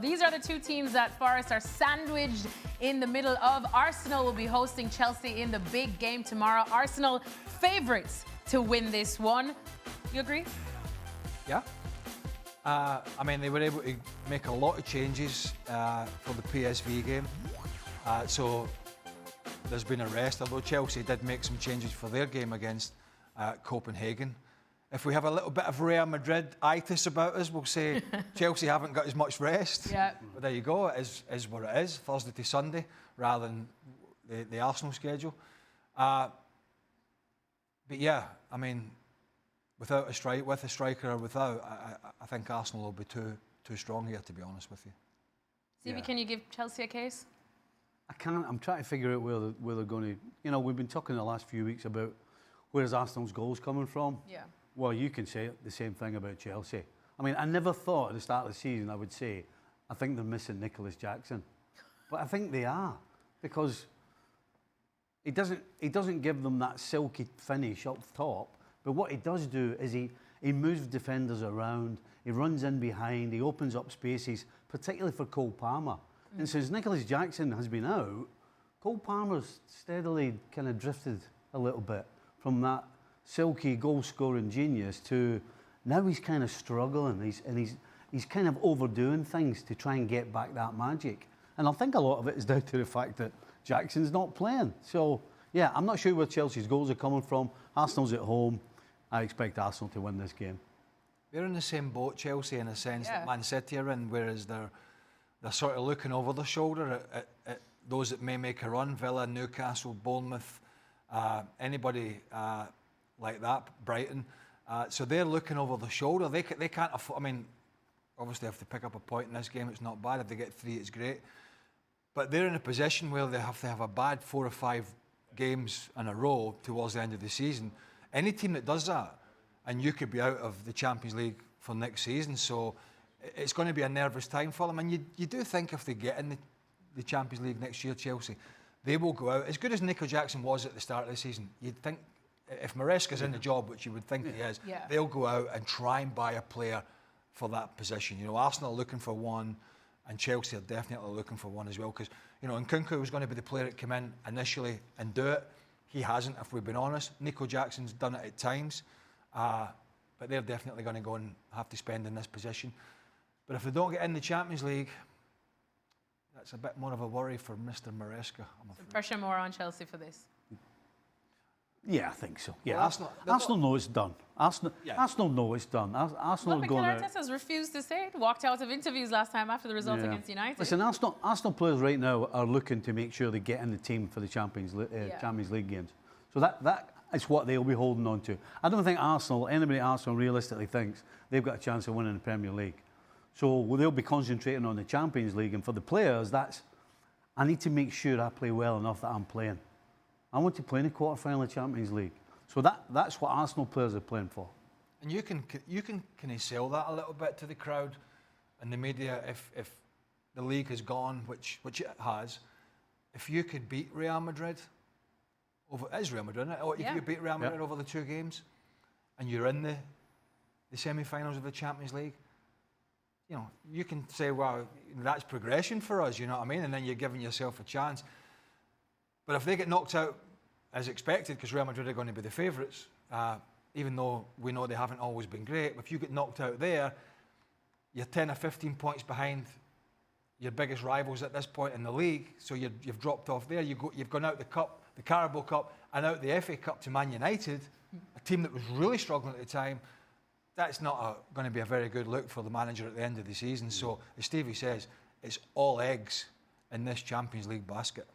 These are the two teams that Forest are sandwiched in the middle of. Arsenal will be hosting Chelsea in the big game tomorrow. Arsenal favourites to win this one. You agree? Yeah. I mean, they were able to make a lot of changes for the PSV game. So there's been a rest, although Chelsea did make some changes for their game against Copenhagen. If we have a little bit of Real Madrid-itis about us, we'll say Chelsea haven't got as much rest. Yeah. But there you go, it is what it is, Thursday to Sunday, rather than the Arsenal schedule. But yeah, I mean, with a striker or without, I think Arsenal will be too strong here, to be honest with you. Stevie, can you give Chelsea a case? I can't. I'm trying to figure out where they're going to... You know, we've been talking the last few weeks about where's Arsenal's goals coming from. Yeah. Well, you can say the same thing about Chelsea. I mean, I never thought at the start of the season I would say, I think they're missing Nicholas Jackson. But I think they are, because he doesn't give them that silky finish up top. But what he does do is he moves defenders around, he runs in behind, he opens up spaces, particularly for Cole Palmer. And since Nicholas Jackson has been out, Cole Palmer's steadily kind of drifted a little bit from that silky goal-scoring genius to now he's kind of struggling. He's kind of overdoing things to try and get back that magic. And I think a lot of it is down to the fact that Jackson's not playing. So, yeah, I'm not sure where Chelsea's goals are coming from. Arsenal's at home. I expect Arsenal to win this game. They're in the same boat, Chelsea, in a sense that Man City are in, whereas they're sort of looking over their shoulder at those that may make a run. Villa, Newcastle, Bournemouth, anybody like that, Brighton. So they're looking over their shoulder. They can't afford... I mean, obviously if they pick up a point in this game, it's not bad. If they get 3, it's great. But they're in a position where they have to have a bad 4 or 5 games in a row towards the end of the season. Any team that does that, and you could be out of the Champions League for next season. So it's going to be a nervous time for them. And you do think if they get in the Champions League next year, Chelsea, they will go out. As good as Nicol Jackson was at the start of the season, you'd think if Maresca's in the job, which you would think he is, they'll go out and try and buy a player for that position. You know, Arsenal are looking for one, and Chelsea are definitely looking for one as well. Because, you know, Nkunku was going to be the player that came in initially and do it. He hasn't, if we've been honest. Nicol Jackson's done it at times. But they're definitely going to go and have to spend in this position. But if they don't get in the Champions League, that's a bit more of a worry for Mr. Maresca, I'm afraid. Pressure more on Chelsea for this. Yeah, I think so. Yeah, well, Arsenal know it's done. Arsenal know it's done. Arsenal Mikel Arteta's refused to say it. Walked out of interviews last time after the result against United. Listen, Arsenal players right now are looking to make sure they get in the team for the Champions League games. So that is what they'll be holding on to. I don't think anybody at Arsenal realistically thinks they've got a chance of winning the Premier League. So they'll be concentrating on the Champions League. And for the players, I need to make sure I play well enough that I'm playing. I want to play in the quarter-final of Champions League. So that's what Arsenal players are playing for. And you can kind of sell that a little bit to the crowd and the media if the league has gone, which it has. If you could beat Real Madrid, it is Real Madrid, isn't it? If you could beat Real Madrid over the 2 games and you're in the semi-finals of the Champions League, you know, you can say, well, that's progression for us, you know what I mean? And then you're giving yourself a chance. But if they get knocked out as expected, because Real Madrid are going to be the favourites, even though we know they haven't always been great, if you get knocked out there, you're 10 or 15 points behind your biggest rivals at this point in the league, so you've dropped off there. You've gone out the Cup, the Carabao Cup, and out the FA Cup to Man United, a team that was really struggling at the time. That's not going to be a very good look for the manager at the end of the season. So, as Stevie says, it's all eggs in this Champions League basket.